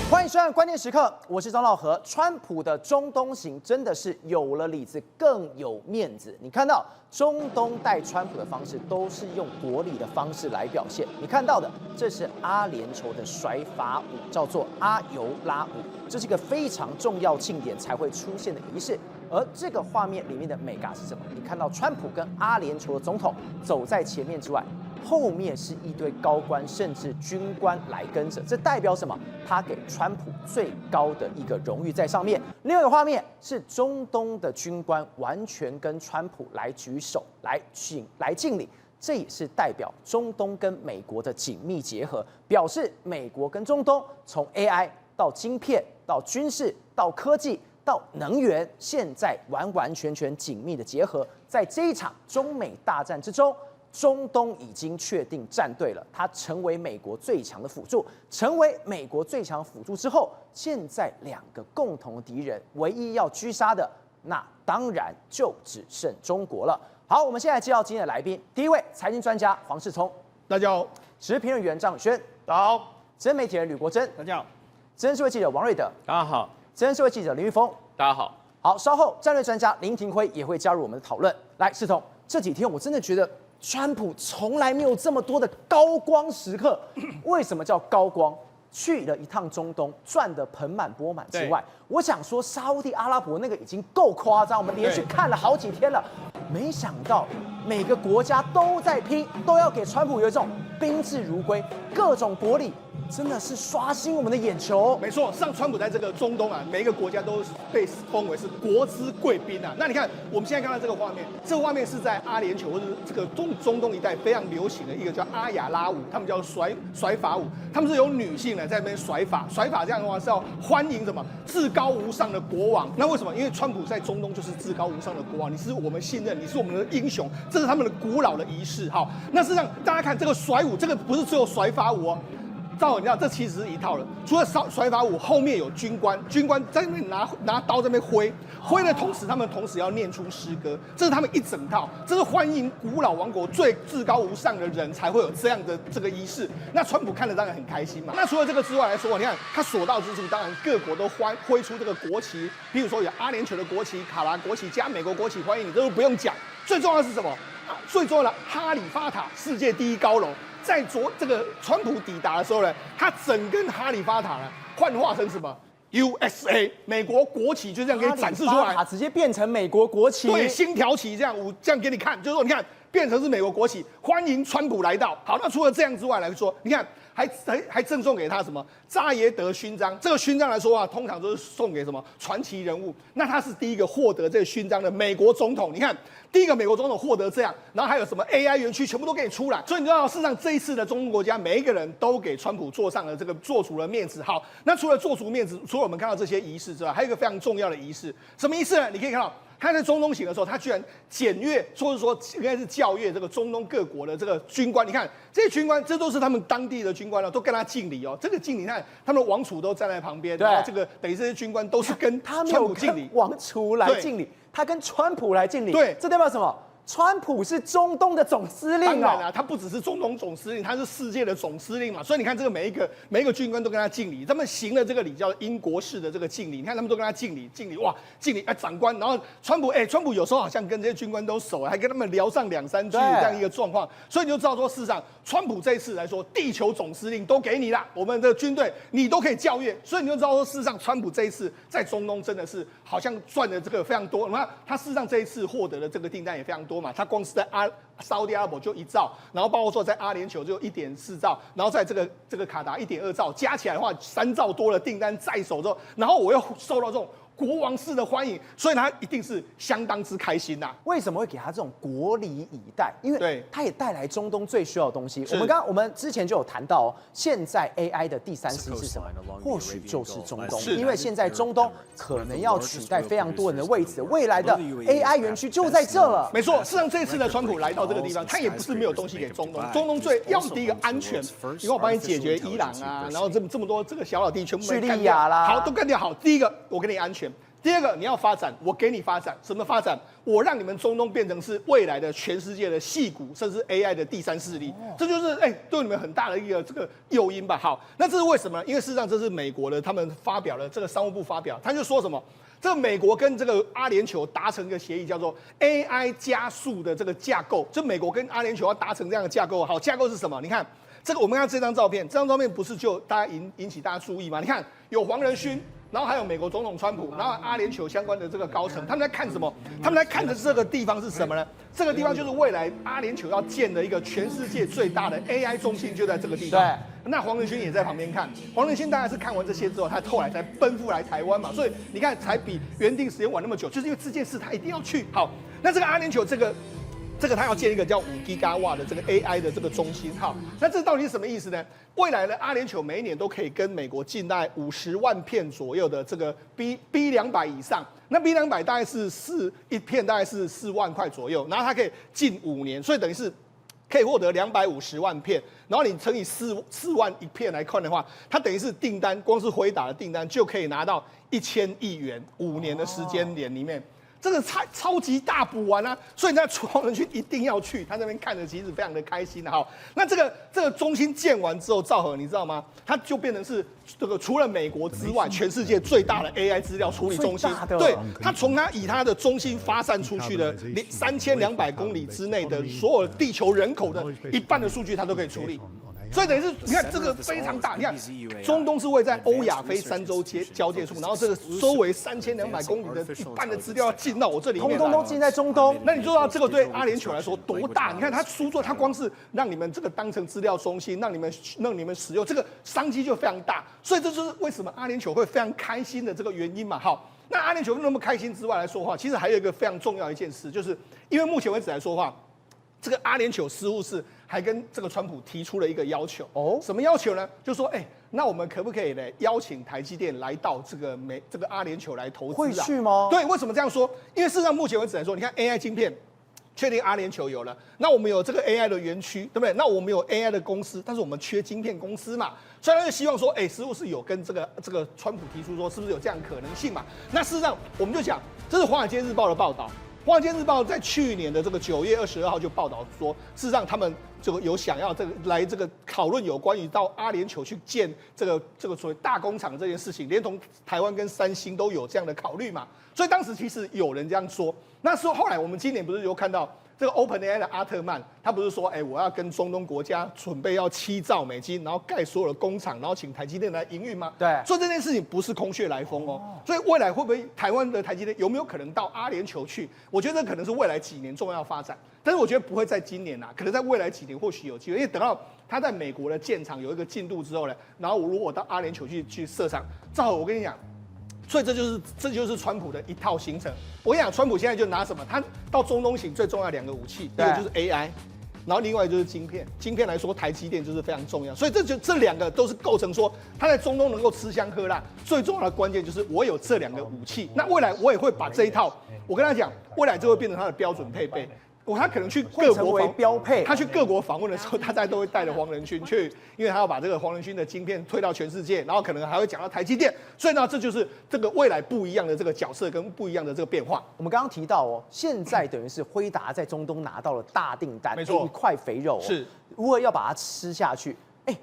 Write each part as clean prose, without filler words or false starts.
欢迎收看关键时刻，我是张道和。川普的中东行真的是有了里子更有面子。你看到中东带川普的方式都是用国礼的方式来表现。你看到的这是阿联酋的甩法舞，叫做阿尤拉舞，这是一个非常重要庆典才会出现的仪式。而这个画面里面的美感是什么？你看到川普跟阿联酋的总统走在前面之外，后面是一堆高官甚至军官来跟着，这代表什么？他给川普最高的一个荣誉在上面。另外一个画面是中东的军官完全跟川普来举手、来敬礼，这也是代表中东跟美国的紧密结合，表示美国跟中东从 AI 到晶片到军事到科技到能源，现在完完全全紧密的结合。在这一场中美大战之中，中东已经确定站队了，它成为美国最强的辅助。成为美国最强辅助之后，现在两个共同的敌人，唯一要狙杀的，那当然就只剩中国了。好，我们现在介绍今天的来宾，第一位财经专家黄世聪，大家好；时事评论员张宇轩，大家好；资深媒体人吕国珍，大家好；资深社会记者王瑞德，大家好；资深社会记者林玉峰，大家好。好，稍后战略专家林廷辉也会加入我们的讨论。来，世彤，这几天我真的觉得川普从来没有这么多的高光时刻。为什么叫高光？去了一趟中东，赚得盆满钵满之外，我想说沙烏地阿拉伯那个已经够夸张，我们连续看了好几天了。没想到每个国家都在拼，都要给川普有一种宾至如归，各种国礼。真的是刷新我们的眼球。没错，上川普在这个中东啊，每一个国家都被封为是国之贵宾啊。那你看，我们现在看到这个画面，这个画面是在阿联酋或者是这个中东一带非常流行的一个叫阿雅拉舞，他们叫甩法舞，他们是有女性呢在那边甩法这样的话是要欢迎什么至高无上的国王。那为什么？因为川普在中东就是至高无上的国王，你是我们信任，你是我们的英雄，这是他们的古老的仪式。好，那事实上大家看这个甩舞，这个不是只有甩法舞哦。照你知道，这其实是一套了。除了甩法舞，后面有军官在那边拿刀在那边挥的同时，他们同时要念出诗歌，这是他们一整套。这是欢迎古老王国最至高无上的人才会有这样的这个仪式。那川普看了当然很开心嘛。那除了这个之外来说，你看他所到之处，当然各国都挥出这个国旗，比如说有阿联酋的国旗、卡达国旗加美国国旗，欢迎你，这都不用讲。最重要的是什么？最重要的哈里发塔，世界第一高楼。在这个川普抵达的时候呢，他整根哈里发塔呢幻化成什么 USA 美国国旗，就这样给你展示出来，塔直接变成美国国旗，对，星条旗这样给你看，就是说你看变成是美国国旗，欢迎川普来到。好，那除了这样之外来说，你看还赠送给他什么扎耶德勋章？这个勋章来说啊，通常都是送给什么传奇人物。那他是第一个获得这个勋章的美国总统。你看，第一个美国总统获得这样，然后还有什么 AI 园区全部都给你出来。所以你知道，事实上这一次的中东国家，每一个人都给川普做足了面子。好，那除了做足面子，除了我们看到这些仪式之外，还有一个非常重要的仪式，什么仪式呢？你可以看到。他在中东行的时候，他居然检阅，或者说应该是校阅这个中东各国的这个军官。你看这些军官，这都是他们当地的军官了，都跟他敬礼哦。这个敬礼，你看他们的王储都站在旁边，然后这个等于这些军官都是跟川普敬礼，王储来敬礼，他跟川普来敬礼，对，这代表什么？川普是中东的总司令当然啦，他不只是中东总司令，他是世界的总司令嘛。所以你看，这个每一个军官都跟他敬礼，他们行的这个礼叫英国式的这个敬礼。你看他们都跟他敬礼，哇，敬礼哎，长官。然后川普有时候好像跟这些军官都熟，还跟他们聊上2-3句这样一个状况。所以你就知道说，事实上川普这一次来说，地球总司令都给你啦，我们的军队你都可以校阅。所以你就知道说，事实上川普这一次在中东真的是好像赚的这个非常多。那他事实上这一次获得的这个订单也非常多嘛，他光是在沙烏地阿拉伯就1兆，然后包括说在阿联酋就1.4兆，然后在这个卡达1.2兆，加起来的话3兆多的订单在手之后，然后我又受到这种国王式的欢迎，所以他一定是相当之开心呐。为什么会给他这种国礼以待？因为他也带来中东最需要的东西。我们之前就有谈到哦，现在 AI 的第3世是什么？或许就是中东，因为现在中东可能要取代非常多人的位置，未来的 AI 园区就在这了。没错，事实上这一次的川普来到这个地方，他也不是没有东西给中东。中东最要第一个安全，因为我帮你解决伊朗啊，然后这么多这个小老弟全部叙利亚啦，好都干掉好。第一个我给你安全。第二个，你要发展，我给你发展，什么发展？我让你们中东变成是未来的全世界的矽谷，甚至 AI 的第三势力，这就是对你们很大的一个这个诱因吧。好，那这是为什么呢？因为事实上这是美国的，他们发表了这个商务部发表，他就说什么？这个美国跟这个阿联酋达成一个协议，叫做 AI 加速的这个架构。就美国跟阿联酋要达成这样的架构。好，架构是什么？你看这个，我们看这张照片，这张照片不是就大家引起大家注意吗？你看有黄仁勋。然后还有美国总统川普，然后阿联酋相关的这个高层，他们在看什么？他们在看的这个地方是什么呢？这个地方就是未来阿联酋要建的一个全世界最大的 AI 中心，就在这个地方。对，那黄仁勋也在旁边看。黄仁勋当然是看完这些之后，他后来才奔赴来台湾嘛，所以你看才比原定时间晚那么久，就是因为这件事他一定要去。好，那这个阿联酋这个他要建一个叫5 GW 的这个 AI 的这个中心，好，那这到底是什么意思呢？未来的阿联酋每一年都可以跟美国进大概50万片左右的这个 B200 以上，那 B200 大概是一片大概是4万块左右，然后它可以进5年，所以等于是可以获得250万片，然后你乘以4万一片来看的话，它等于是订单光是回答的订单就可以拿到1000亿元，5年的时间点里面。这个超级大补完啊，所以那黄仁勋一定要去，他那边看着其实非常的开心的哈。那这个中心建完之后，兆和你知道吗？它就变成是这个除了美国之外，全世界最大的 AI 资料处理中心。对，它从以它的中心发散出去的3200公里之内的所有地球人口的一半的数据，它都可以处理。所以等于是，你看这个非常大，你看中东是位在欧亚非三洲交界处，然后这个周围3200公里的一半的资料要进到我这里面，通通都进在中东。那你就知道这个对阿联酋来说多大？你看他书做，他光是让你们这个当成资料中心，让你们使用，这个商机就非常大。所以这就是为什么阿联酋会非常开心的这个原因嘛。好，那阿联酋那么开心之外来说的话，其实还有一个非常重要的一件事，就是因为目前为止来说的话，这个阿联酋似乎是还跟这个川普提出了一个要求哦，什么要求呢？就说那我们可不可以呢邀请台积电来到这个阿联酋来投资啊？会去吗？对，为什么这样说？因为事实上目前为止来说，你看 AI 晶片。确定阿联酋有了，那我们有这个 AI 的园区，对不对？那我们有 AI 的公司，但是我们缺晶片公司嘛，所以他就希望说，似乎是有跟这个川普提出说，是不是有这样的可能性嘛？那事实上我们就讲，这是《华尔街日报》的报道。《华尔街日报》在去年的这个9月22号就报道说，事实上他们就有想要来讨论有关于到阿联酋去建这个所谓大工厂这件事情，连同台湾跟三星都有这样的考虑嘛。所以当时其实有人这样说，那时候后来我们今年不是有看到这个 OpenAI 的阿特曼，他不是说，我要跟中东国家准备要7兆美金，然后盖所有的工厂，然后请台积电来营运吗？对，所以这件事情不是空穴来风哦。所以未来会不会台湾的台积电有没有可能到阿联酋去？我觉得这可能是未来几年重要发展，但是我觉得不会在今年可能在未来几年或许有机会，因为等到他在美国的建厂有一个进度之后呢，然后我如果到阿联酋去设厂，正好我跟你讲。所以这就是川普的一套行程。我跟你讲，川普现在就拿什么？他到中东行最重要2个武器，一个就是 AI， 然后另外就是晶片。晶片来说，台积电就是非常重要。所以这2个都是构成说他在中东能够吃香喝辣最重要的关键，就是我有这2个武器。那未来我也会把这一套，我跟他讲，未来就会变成他的标准配备。他可能去各国标配，他去各国访问的时候，他都会带着黄仁勋去，因为他要把这个黄仁勋的晶片推到全世界，然后可能还会讲到台积电，所以呢，这就是这个未来不一样的这个角色跟不一样的这个变化。我们刚刚提到现在等于是辉达在中东拿到了大订单，没错，一块肥肉是，如果要把它吃下去，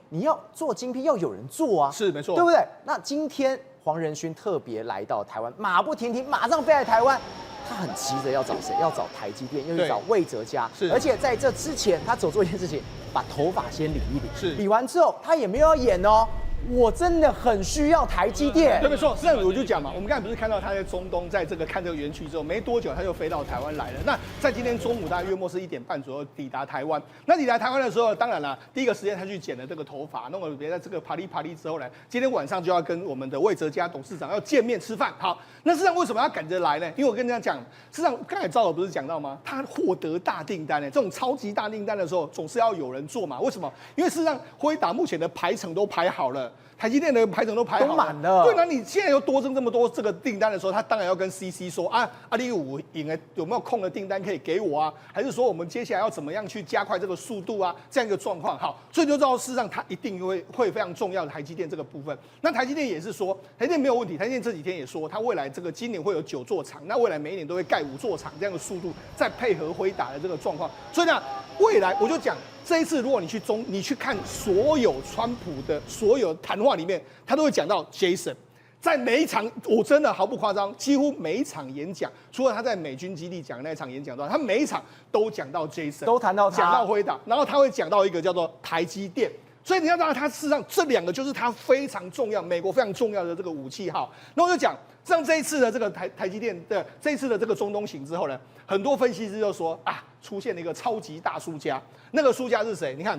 你要做晶片要有人做啊，是没错，对不对？那今天黄仁勋特别来到台湾，马不停蹄，马上飞来台湾。他很急着要找谁？要找台积电，又去找魏哲家。是，而且在这之前，他只做一件事情，把头发先理一理。是，理完之后，他也没有要演哦。我真的很需要台积电。对，没错。这样我就讲嘛，我们刚才不是看到他在中东，在看这个园区之后，没多久他就飞到台湾来了。那在今天中午大概约莫是1点半左右抵达台湾。那抵达台湾的时候，当然了，第一个时间他去剪了这个头发，弄了别在这个啪哩之后呢，今天晚上就要跟我们的魏哲家董事长要见面吃饭。好，那事实上为什么要赶着来呢？因为我跟大家讲，事实上刚才赵尔不是讲到吗？他获得大订单这种超级大订单的时候，总是要有人做嘛。为什么？因为事实上辉达目前的排程都排好了。台积电的排程都排好都满了。对，那你现在又多增这么多这个订单的时候，他当然要跟 CC 说啊，你有没有空的订单可以给我啊？还是说我们接下来要怎么样去加快这个速度啊？这样一个状况，好，所以就知道事实上它一定会非常重要的台积电这个部分。那台积电也是说，台积电没有问题，台积电这几天也说，它未来这个今年会有9座厂，那未来每一年都会盖5座厂这样的速度，再配合辉达的这个状况，所以呢，未来我就讲。这一次，如果你去看所有川普的所有谈话里面，他都会讲到 Jason， 在每一场，我真的毫不夸张，几乎每一场演讲，除了他在美军基地讲的那一场演讲之外，他每一场都讲到 Jason， 都谈到他，讲到辉达，然后他会讲到一个叫做台积电。所以你要知道，它事实上这2个就是它非常重要，美国非常重要的这个武器号。那我就讲，像这一次的这个台积电的这一次的这个中东行之后呢，很多分析师就说啊，出现了一个超级大输家。那个输家是谁？你看，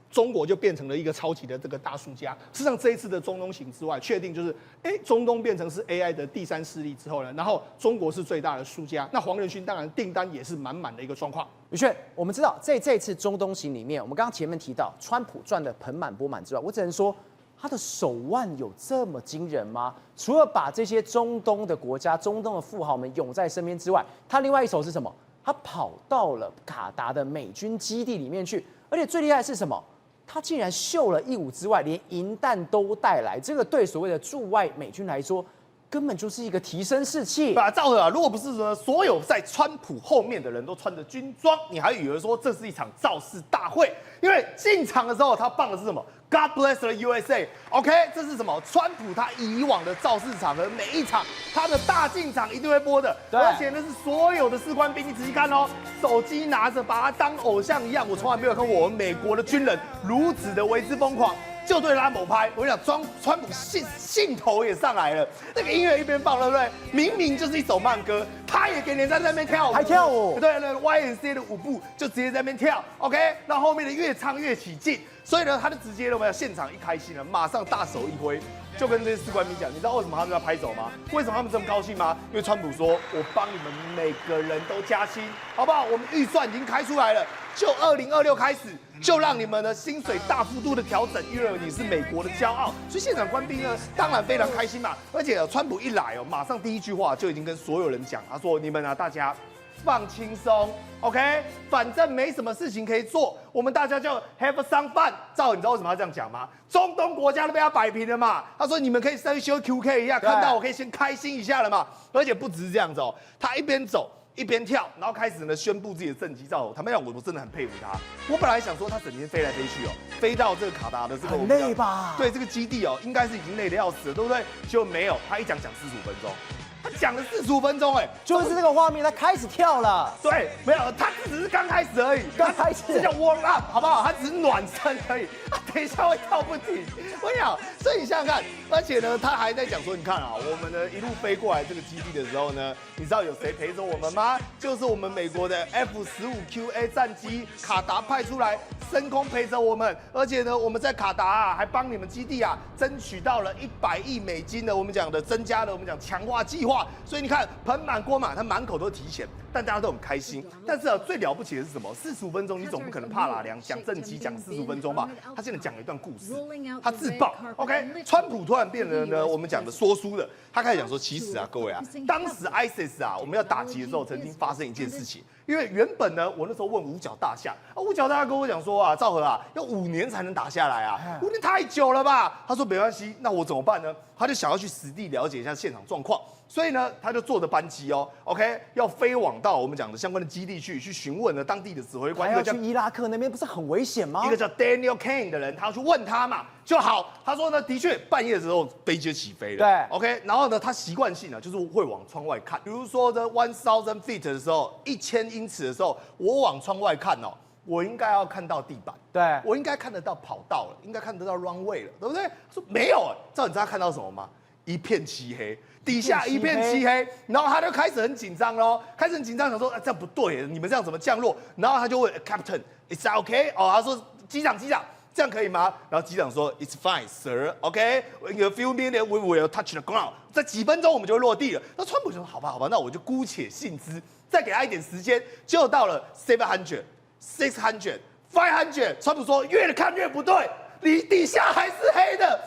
中国就变成了一个超级的这个大输家。事实上，这一次的中东行之外，确定就是，中东变成是 AI 的第3势力之后呢，然后中国是最大的输家。那黄仁勋当然订单也是满满的一个状况。宇轩，我们知道在这次中东行里面，我们刚刚前面提到川普赚的盆满钵满之外，我只能说他的手腕有这么惊人吗？除了把这些中东的国家、中东的富豪们拥在身边之外，他另外一手是什么？他跑到了卡达的美军基地里面去，而且最厉害的是什么？他竟然秀了一武之外，连银弹都带来。这个对所谓的驻外美军来说，根本就是一个提升士气。赵和啊，如果不是说所有在川普后面的人都穿着军装，你还以为说这是一场造势大会。因为进场的时候，他放的是什么 ？God bless the USA。OK， 这是什么？川普他以往的造势场合，每一场他的大进场一定会播的，而且呢是所有的士官兵，你仔细看哦，手机拿着，把他当偶像一样。我从来没有看过我们美国的军人如此的为之疯狂。就对他猛拍，我跟你讲，川普兴头也上来了。那个音乐一边放，对不对？明明就是一首慢歌，他也给人在那边跳舞，还跳舞。对，那 YNC 的舞步就直接在那边跳。OK， 那后面的越唱越起劲，所以呢，他就直接有没有现场一开心了，马上大手一挥，就跟这些士官兵讲，你知道为什么他们要拍手吗？为什么他们这么高兴吗？因为川普说，我帮你们每个人都加薪，好不好？我们预算已经开出来了，就2026开始。就让你们的薪水大幅度的调整，因为你是美国的骄傲，所以现场官兵呢当然非常开心嘛。而且川普一来哦，马上第一句话就已经跟所有人讲，他说：“你们啊，大家放轻松 ，OK， 反正没什么事情可以做，我们大家就 have some fun。”赵，你知道为什么要这样讲吗？中东国家都被他摆平了嘛。他说：“你们可以稍微修 QK 一下，看到我可以先开心一下了嘛。”而且不只是这样子哦，他一边走。一边跳，然后开始呢宣布自己的政绩照后，坦白讲，我真的很佩服他。我本来想说他整天飞来飞去哦，飞到这个卡达的这个很累吧？对，这个基地哦，应该是已经累得要死了，对不对？结果没有，他一讲45分钟。他讲了45分钟，就是这个画面，他开始跳了。对，没有，他只是刚开始而已，刚开始，这叫 warm up， 好不好？他只是暖身而已，等一下会跳不停。我跟你讲，所以你想想看，而且呢，他还在讲说，你看啊，我们呢一路飞过来这个基地的时候呢，你知道有谁陪着我们吗？就是我们美国的 F-15QA 战机，卡达派出来升空陪着我们，而且呢，我们在卡达啊，还帮你们基地啊争取到了100亿美金的我们讲的增加了我们讲强化计划。所以你看，盆满锅满，他满口都提钱，但大家都很开心。但是啊，最了不起的是什么？45分钟，你总不可能怕啦凉讲政绩讲45分钟吧？他现在讲了一段故事，他自爆。OK， 川普突然变成呢，我们讲的说书的，他开始讲说，其实啊，各位啊，当时 ISIS 啊，我们要打击的时候，曾经发生一件事情。因为原本呢，我那时候问五角大厦，五角大厦跟我讲说啊，赵和啊，要5年才能打下来啊，5年太久了吧？他说没关系，那我怎么办呢？他就想要去实地了解一下现场状况。所以呢，他就坐着班机哦 ，OK， 要飞往到我们讲的相关的基地去询问了当地的指挥官。还要去伊拉克那边，不是很危险吗？一个叫 Daniel Kane 的人，他要去问他嘛，就好。他说呢，的确半夜的时候飞机就起飞了。对 ，OK， 然后呢，他习惯性呢就是会往窗外看，比如说呢1000 feet 的时候，1000英尺的时候，我往窗外看哦。我应该要看到地板，对我应该看得到跑道了，应该看得到 runway 了，对不对？说没有，知道你知道他看到什么吗？一片漆黑，底下一片漆黑，然后他就开始很紧张咯，开始很紧张，想说这样不对，你们这样怎么降落？然后他就问 Captain，Is that okay？ 哦，他说机长，这样可以吗？然后机长说 It's fine, sir. OK, in a few minutes we will touch the ground. 在几分钟我们就会落地了。那川普就说好吧，那我就姑且信之，再给他一点时间。就到了700、600、500，川普说越看越不对，你底下还是黑的。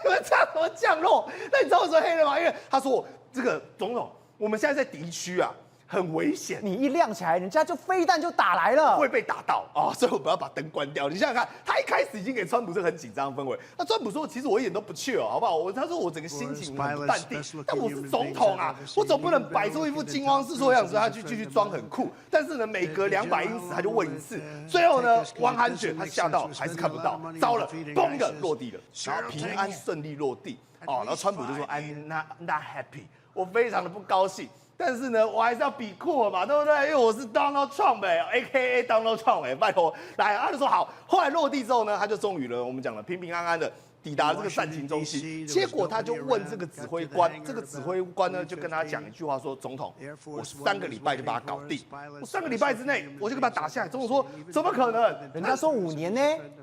你们这样怎么降落？那你知道我说黑人吗？因为他说这个总统，我们现在在敌区啊。很危险，你一亮起来，人家就飞弹就打来了，会被打到啊、所以我们要把灯关掉。你想想看，他一开始已经给川普这个很紧张的氛围。那川普说，其实我一点都不chill，好不好？他说我整个心情很淡定，但我是总统啊，我总不能摆出一副惊慌失措的样子，他去继续装很酷。但是呢，每隔200英尺他就问一次，最后呢，100他吓到还是看不到，糟了，嘣的落地了，然后平安顺利落地。哦，然后川普就说 I'm not happy， 我非常的不高兴。但是呢，我还是要比酷了嘛，对不对？因为我是 Donald Trump AKA Donald Trump 拜托，来，他就说好。后来落地之后呢，他就终于了，我们讲了平平安安的抵达这个战情中心。结果他就问这个指挥官，这个指挥官呢就跟他讲一句话说：总统，我3个礼拜就把他搞定，我3个礼拜之内我就把他打下来。总统说怎么可能？人家说5年呢。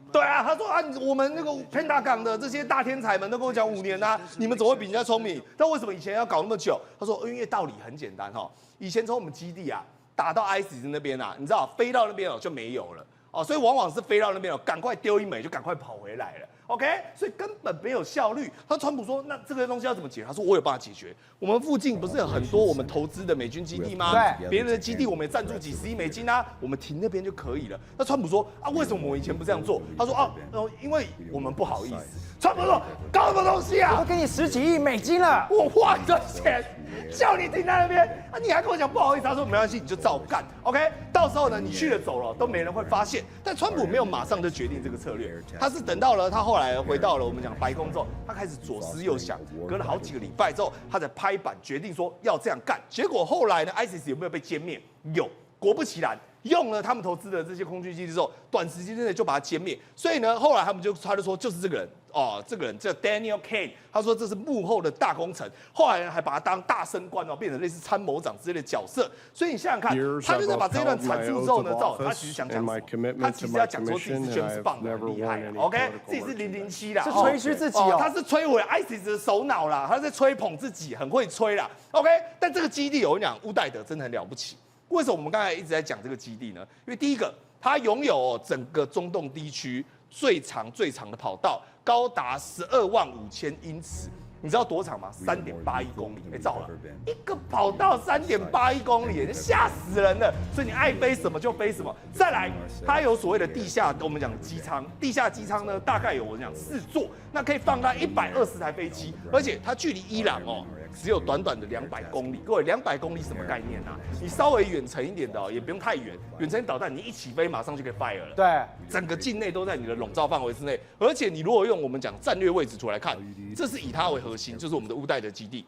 对啊，他说啊，我们那个 Pentagon 的这些大天才们都跟我讲5年啊，你们怎么会比人家聪明？但为什么以前要搞那么久？他说，因为道理很简单哈，以前从我们基地啊打到 ISIS 那边啊，你知道飞到那边哦就没有了哦，所以往往是飞到那边哦，赶快丢一枚就赶快跑回来了。OK， 所以根本没有效率。他川普说，那这个东西要怎么解决？他说我有办法解决。我们附近不是有很多我们投资的美军基地吗？对，别人的基地我们也赞助几10亿美金啊，我们停那边就可以了。那川普说啊，为什么我们以前不这样做？他说啊，因为我们不好意思。川普说搞什么东西啊？我都给你10几亿美金了，我花你的钱叫你停在那边啊，你还跟我讲不好意思？他说没关系，你就照干。OK， 到时候呢，你去了走了都没人会发现。但川普没有马上就决定这个策略，他是等到了他后来回到了我们讲白宫之后，他开始左思右想，隔了好几个礼拜之后，他才拍板决定说要这样干。结果后来呢 ，ISIS 有没有被歼灭？有，果不其然。用了他们投资的这些空军基地之后，短时间之内就把它歼灭。所以呢，后来他就说就是这个人哦，这个人叫 Daniel Kane， 他说这是幕后的大功臣。后来呢，还把他当大升官哦，变成类似参谋长之类的角色。所以你想想看，他就在把这一段阐述之后呢，他其实想讲什么？他其实要讲说自己是 James Bond 很厉害 ，OK， 自己是007啦，是吹嘘自己哦，他是摧毁 ISIS 的首脑啦，他在吹捧自己，很会吹啦 ，OK。但这个基地我跟你讲，乌代德真的很了不起。为什么我们刚才一直在讲这个基地呢？因为第一个，它拥有整个中东地区最长的跑道，高达125000英尺。你知道多长吗？3.81公里，照了，一个跑道3.81公里，吓死人了。所以你爱飞什么就飞什么。再来，它有所谓的地下，我们讲机舱，地下机舱呢，大概有我们讲4座，那可以放到120台飞机，而且它距离伊朗哦。只有短短的200公里，各位200公里什么概念啊？你稍微远程一点的也不用太远，远程导弹你一起飞马上就可以 fire 了。对，整个境内都在你的笼罩范围之内，而且你如果用我们讲战略位置图来看，这是以它为核心，就是我们的乌代德基地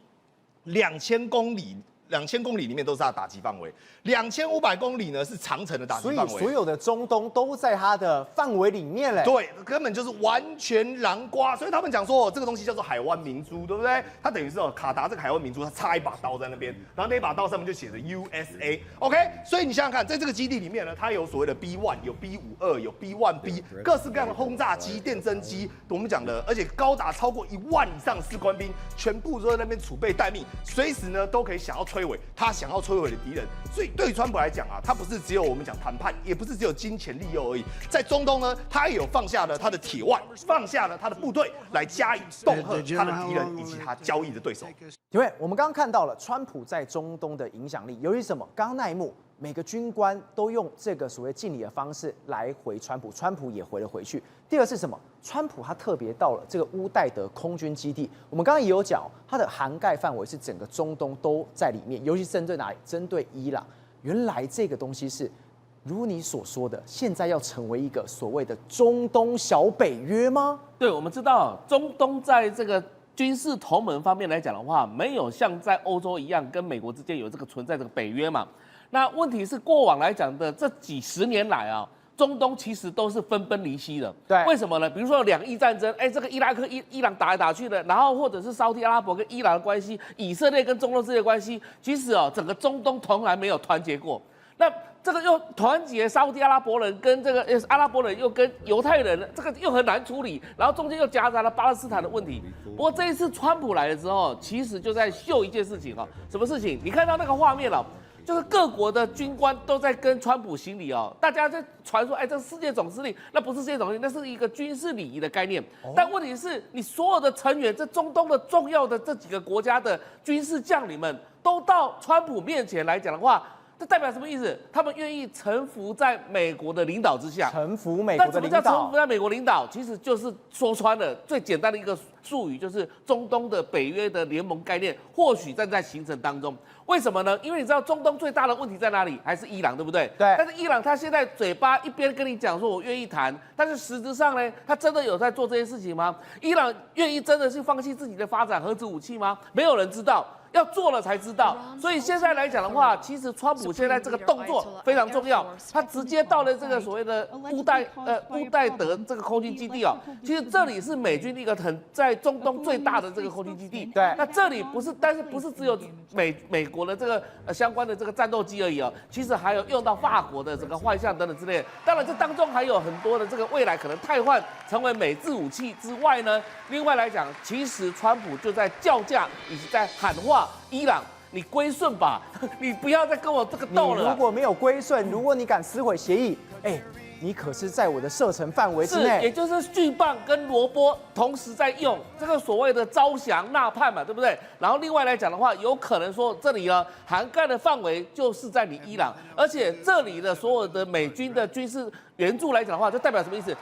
，2000公里里面都是它的打击范围，2500公里呢是长城的打击范围，所以所有的中东都在它的范围里面嘞。对，根本就是完全囊括。所以他们讲说这个东西叫做海湾明珠，对不对？它等于是卡达这个海湾明珠，它插一把刀在那边，然后那把刀上面就写着 USA。OK， 所以你想想看，在这个基地里面呢，它有所谓的 B1， 有 B52， 有 B1B， 各式各样的轰炸机、电侦机，我们讲的，而且高达超过1万以上的士官兵，全部都在那边储备待命，随时呢都可以想要摧毁他想要摧毁的敌人。所以对川普来讲啊，他不是只有我们讲谈判，也不是只有金钱利诱而已。在中东呢，他也有放下了他的铁腕，放下了他的部队，来加以恫吓他的敌人以及他交易的对手。因为我们刚刚看到了川普在中东的影响力，由于什么？刚刚那一幕，每个军官都用这个所谓敬礼的方式来回川普，川普也回了回去。第二是什么？川普他特别到了这个乌代德空军基地，我们刚刚也有讲，它的涵盖范围是整个中东都在里面，尤其是针对哪里？针对伊朗。原来这个东西是如你所说的，现在要成为一个所谓的中东小北约吗？对，我们知道中东在这个军事同盟方面来讲的话，没有像在欧洲一样跟美国之间有这个存在这个北约嘛。那问题是过往来讲的这几十年来啊，中东其实都是分崩离析的。对，为什么呢？比如说2伊战争，这个伊拉克、伊朗打来打去的，然后或者是沙特阿拉伯跟伊朗的关系，以色列跟中东之间的关系，其实整个中东从来没有团结过。那这个又团结沙特阿拉伯人跟这个阿拉伯人又跟犹太人，这个又很难处理，然后中间又夹杂了巴勒斯坦的问题。不过这一次川普来了之后，其实就在秀一件事情什么事情？你看到那个画面了。就是各国的军官都在跟川普行礼哦，大家在传说，哎，这是世界总司令，那不是世界总司令，那是一个军事礼仪的概念。但问题是你所有的成员，这中东的重要的这几个国家的军事将领们，都到川普面前来讲的话，这代表什么意思？他们愿意臣服在美国的领导之下。臣服美国的领导。那什么叫臣服在美国领导？其实就是说穿了最简单的一个术语，就是中东的北约的联盟概念，或许正在形成当中。为什么呢？因为你知道中东最大的问题在哪里？还是伊朗，对不对？对。但是伊朗他现在嘴巴一边跟你讲说我愿意谈，但是实质上呢，他真的有在做这些事情吗？伊朗愿意真的是放弃自己的发展核子武器吗？没有人知道。要做了才知道，所以现在来讲的话，其实川普现在这个动作非常重要，他直接到了这个所谓的乌代德这个空军基地哦。其实这里是美军一个在中东最大的这个空军基地。对，那这里不是，但是不是只有美国的这个相关的这个战斗机而已哦，其实还有用到法国的整个幻象等等之类的。当然，这当中还有很多的这个未来可能汰换成为美制武器之外呢，另外来讲，其实川普就在叫价以及在喊话。伊朗，你归顺吧，你不要再跟我这个斗了。你如果没有归顺，如果你敢撕毁协议，你可是在我的射程范围之内。也就是巨棒跟萝卜同时在用，这个所谓的招降纳叛嘛，对不对？然后另外来讲的话，有可能说这里呢涵盖的范围就是在你伊朗，而且这里的所有的美军的军事援助来讲的话，就代表什么意思？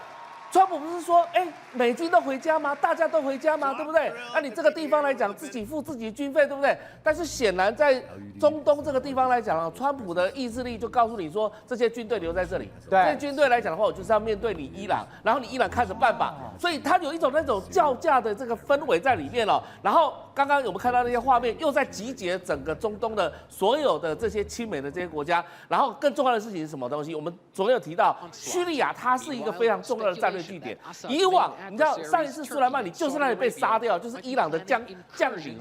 川普不是说，美军都回家吗？大家都回家吗？对不对？那你这个地方来讲，自己付自己军费，对不对？但是显然在中东这个地方来讲，川普的意志力就告诉你说，这些军队留在这里。对，这些军队来讲的话，我就是要面对你伊朗，然后你伊朗看着办吧。所以他有一种那种叫价的这个氛围在里面了。然后刚刚我们看到那些画面，又在集结整个中东的所有的这些亲美的这些国家。然后更重要的事情是什么东西？我们昨天有提到，叙利亚它是一个非常重要的战略据点。以往你知道上一次苏莱曼尼就是那里被杀掉，就是伊朗的将领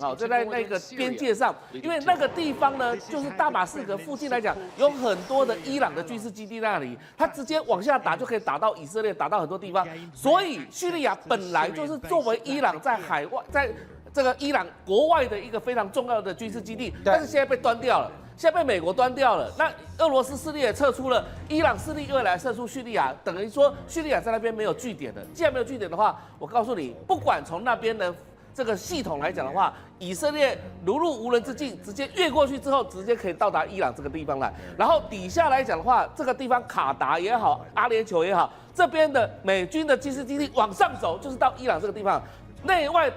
哦，就在那个边界上，因为那个地方呢，就是大马士革附近来讲，有很多的伊朗的军事基地那里，他直接往下打就可以打到以色列，打到很多地方。所以叙利亚本来就是作为伊朗在海外，在这个伊朗国外的一个非常重要的军事基地，但是现在被端掉了。现在被美国端掉了，那俄罗斯势力也撤出了，伊朗势力又来撤出叙利亚，等于说叙利亚在那边没有据点了。既然没有据点的话，我告诉你，不管从那边的这个系统来讲的话，以色列如入无人之境，直接越过去之后，直接可以到达伊朗这个地方来。然后底下来讲的话，这个地方卡达也好，阿联酋也好，这边的美军的军事基地往上走，就是到伊朗这个地方，内外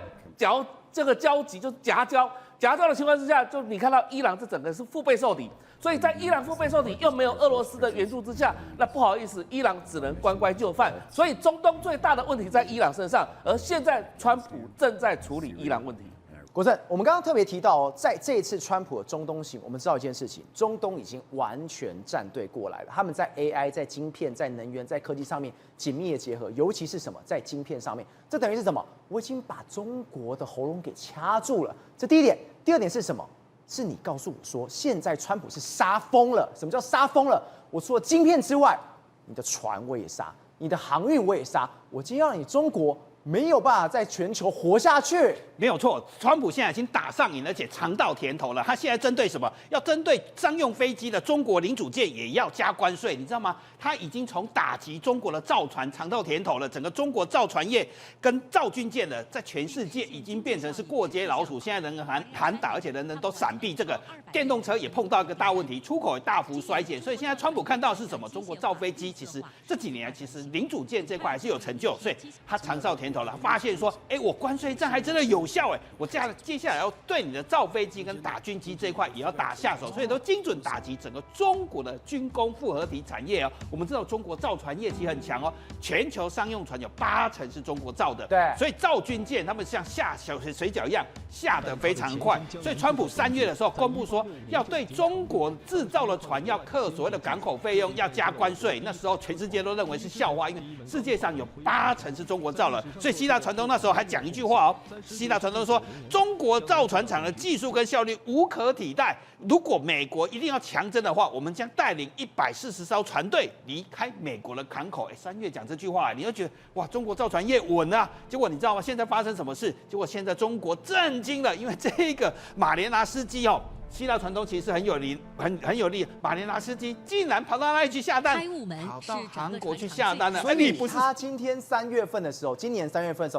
这个交集就夹交的情况之下，就你看到伊朗这整个是腹背受敌，所以在伊朗腹背受敌又没有俄罗斯的援助之下，那不好意思，伊朗只能乖乖就范。所以中东最大的问题在伊朗身上，而现在川普正在处理伊朗问题。国正，我们刚刚特别提到哦，在这一次川普的中东行，我们知道一件事情，中东已经完全站队过来了。他们在 AI、在晶片、在能源、在科技上面紧密的结合，尤其是什么，在晶片上面，这等于是什么？我已经把中国的喉咙给掐住了。这第一点。第二点是什么？是你告诉我说，现在川普是杀疯了。什么叫杀疯了？我除了晶片之外，你的船我也杀，你的航运我也杀。我今天要让你中国没有办法在全球活下去。没有错，川普现在已经打上瘾，而且尝到甜头了。他现在针对什么？要针对商用飞机的中国零组件也要加关税，你知道吗？他已经从打击中国的造船尝到甜头了。整个中国造船业跟造军舰的，在全世界已经变成是过街老鼠。现在人人喊打，而且人人都闪避。这个电动车也碰到一个大问题，出口也大幅衰减。所以现在川普看到的是什么？中国造飞机其实这几年其实零组件这块还是有成就，所以他尝到甜头了。发现说，我关税战还真的有效我接下来要对你的造飞机跟打军机这一块也要打下手，所以都精准打击整个中国的军工复合体产业我们知道中国造船业其实很强全球商用船有80%是中国造的，对，所以造军舰他们像下小水饺一样下得非常快。所以川普3月的时候公布说，要对中国制造的船要课所谓的港口费用，要加关税。那时候全世界都认为是笑话，因为世界上有80%是中国造了。所以希腊船东那时候还讲一句话希腊船东说，中国造船厂的技术跟效率无可替代。如果美国一定要强征的话，我们将带领140艘船队离开美国的港口。3月讲这句话，你就觉得哇，中国造船业稳啊。结果你知道吗？现在发生什么事？结果现在中国震惊了，因为这个马连拿斯基希腊船东其实很有力，很有力。马连拉斯基竟然跑到那里去下单，开雾门跑到是整个韩国去船厂下单了。所以你不是他今年3月份的时候，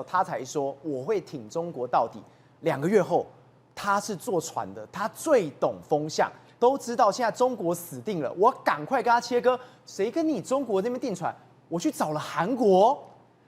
他才说我会挺中国到底。2个月后，他是坐船的，他最懂风向，都知道现在中国死定了，我赶快跟他切割。谁跟你中国那边订船？我去找了韩国。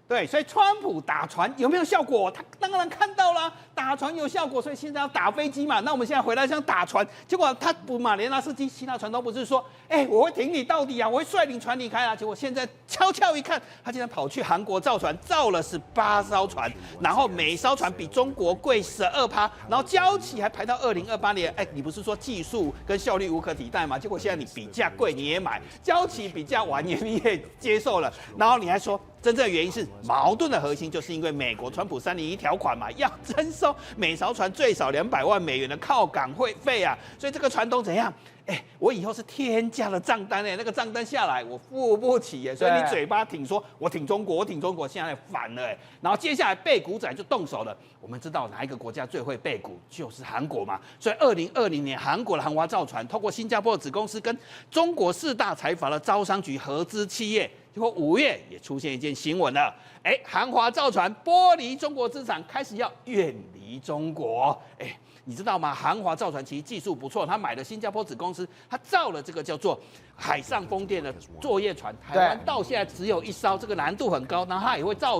对，所以川普打船有没有效果？他当然看到了，打船有效果，所以现在要打飞机嘛。那我们现在回来想打船，结果他马连拉斯基希腊船东不是说，我会挺你到底啊，我会率领船离开啊。结果现在悄悄一看，他竟然跑去韩国造船，造了18艘船，然后每艘船比中国贵12%，然后交期还排到2028年。你不是说技术跟效率无可替代吗？结果现在你比价贵你也买，交期比价晚你也接受了，然后你还说。真正的原因是矛盾的核心，就是因为美国川普301条款嘛，要征收每艘船最少200万美元的靠港会费啊，所以这个船东怎样？我以后是天价的账单那个账单下来我付不起耶，所以你嘴巴挺说我挺中国，我挺中国，现在反了然后接下来背股仔就动手了。我们知道哪一个国家最会背股，就是韩国嘛。所以2020年韩国的韩华造船透过新加坡的子公司跟中国4大财阀的招商局合资企业。结果5月也出现一件新闻了，韩华造船剥离中国资产，开始要远离中国。你知道吗？韩华造船其实技术不错，他买了新加坡子公司，他造了这个叫做海上风电的作业船，台湾到现在只有1艘，这个难度很高。然后他也会造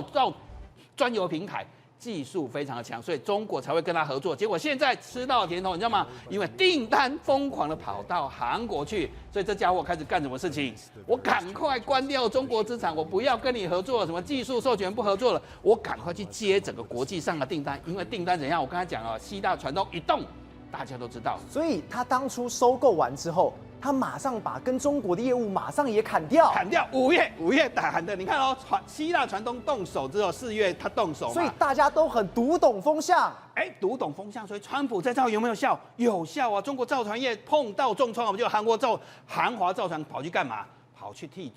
专油平台。技术非常的强，所以中国才会跟他合作。结果现在吃到甜头，你知道吗？因为订单疯狂的跑到韩国去，所以这家伙开始干什么事情？我赶快关掉中国资产，我不要跟你合作，什么技术授权不合作了，我赶快去接整个国际上的订单。因为订单怎样？我刚才讲了，希腊船东一动，大家都知道。所以他当初收购完之后。他马上把跟中国的业务马上也砍掉5月打韩的，你看哦，希腊船东动手之后，4月他动手嘛，所以大家都很读懂风向，读懂风向，所以川普这招有没有效？有效啊！中国造船业碰到重创，我们就韩华造船跑去干嘛？跑去替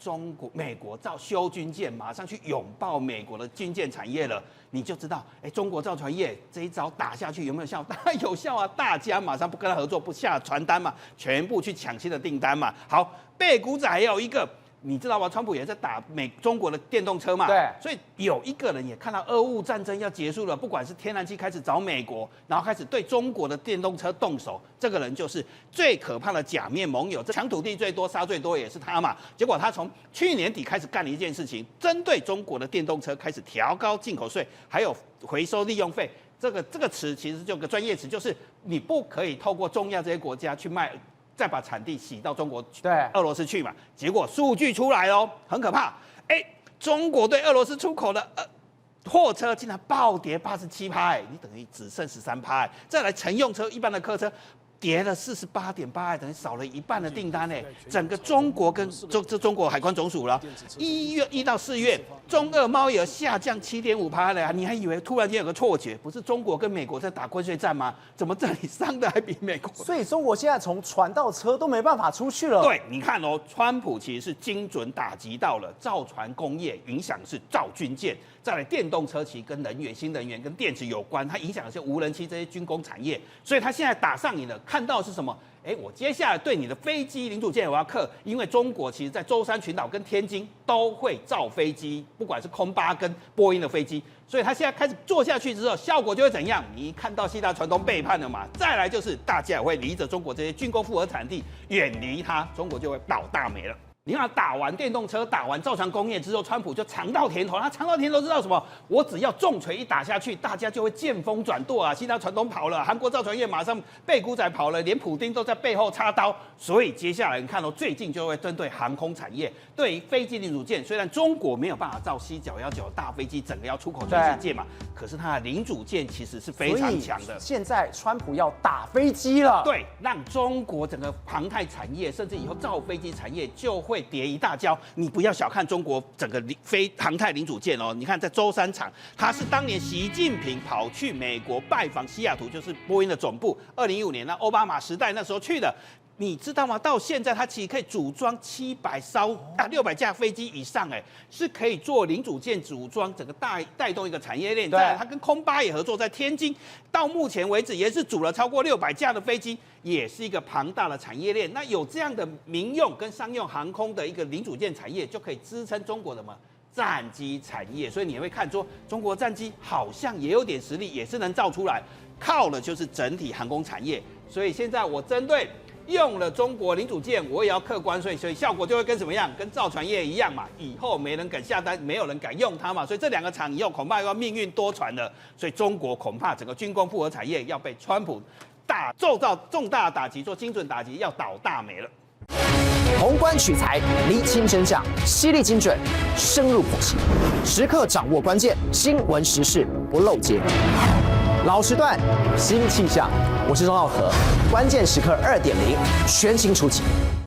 美国修军舰，马上去拥抱美国的军舰产业了。你就知道，中国造船业这一招打下去有没有效？当然有效啊！大家马上不跟他合作，不下传单嘛，全部去抢新的订单嘛。好，背股仔还有一个。你知道吗？川普也在打中国的电动车嘛？对，所以有一个人也看到俄乌战争要结束了，不管是天然气开始找美国，然后开始对中国的电动车动手，这个人就是最可怕的假面盟友，这抢土地最多、杀最多也是他嘛。结果他从去年底开始干了一件事情，针对中国的电动车开始调高进口税，还有回收利用费。这个词其实就有个专业词，就是你不可以透过中亚这些国家去卖。再把产地洗到中国、俄罗斯去嘛？结果数据出来喽，很可怕。中国对俄罗斯出口的货车竟然暴跌87%，你等于只剩13%。再来乘用车、一般的客车。跌了48.8%，等于少了1半的订单整个中国跟中国海关总署了，1到4月，中俄贸易额下降7.5%了呀！你还以为突然间有个错觉，不是中国跟美国在打关税战吗？怎么这里伤的还比美国？所以中国现在从船到车都没办法出去了。对，你看哦，川普其实是精准打击到了造船工业，影响是造军舰。再来电动车其实跟新能源跟电池有关，它影响的是无人机这些军工产业，所以它现在打上瘾了。看到的是什么？我接下来对你的飞机零组件我要克，因为中国其实在舟山群岛跟天津都会造飞机，不管是空巴跟波音的飞机，所以它现在开始做下去之后，效果就会怎样？你看到希腊船东背叛了嘛？再来就是大家也会离着中国这些军工复合产地远离它，中国就会倒大霉了。你看，打完电动车、打完造船工业之后，川普就尝到甜头。他尝到甜头知道什么？我只要重锤一打下去，大家就会见风转舵啊！希腊船东跑了，韩国造船业马上背股仔跑了，连普丁都在背后插刀。所以接下来你看到最近就会针对航空产业，对于飞机零组件，虽然中国没有办法造C919大飞机，整个要出口全世界嘛，可是它的零组件其实是非常强的。现在川普要打飞机了，对，让中国整个航太产业，甚至以后造飞机产业就会跌一大跤。你不要小看中国整个航太零组件哦，你看在舟山厂，它是当年习近平跑去美国拜访西雅图，就是波音的总部，2015年那奥巴马时代那时候去的。你知道吗？到现在它其实可以组装600架飞机以上，是可以做零组件组装，整个带动一个产业链。对，它跟空巴也合作，在天津，到目前为止也是组了超过600架的飞机，也是一个庞大的产业链。那有这样的民用跟商用航空的一个零组件产业，就可以支撑中国的战机产业。所以你会看说，中国战机好像也有点实力，也是能造出来，靠的就是整体航空产业。所以现在我针对用了中国零组件，我也要课关税，所以效果就会跟什么样？跟造船业一样嘛，以后没人敢下单，没有人敢用它嘛，所以这2个厂以后恐怕要命运多舛了。所以中国恐怕整个军工复合产业要被川普受到重大打击，做精准打击，要倒大霉了。宏观取材，厘清真相，犀利精准，深入剖析，时刻掌握关键，新闻时事不漏接。老时段，新气象，我是钟浩和，关键时刻2.0全新出击。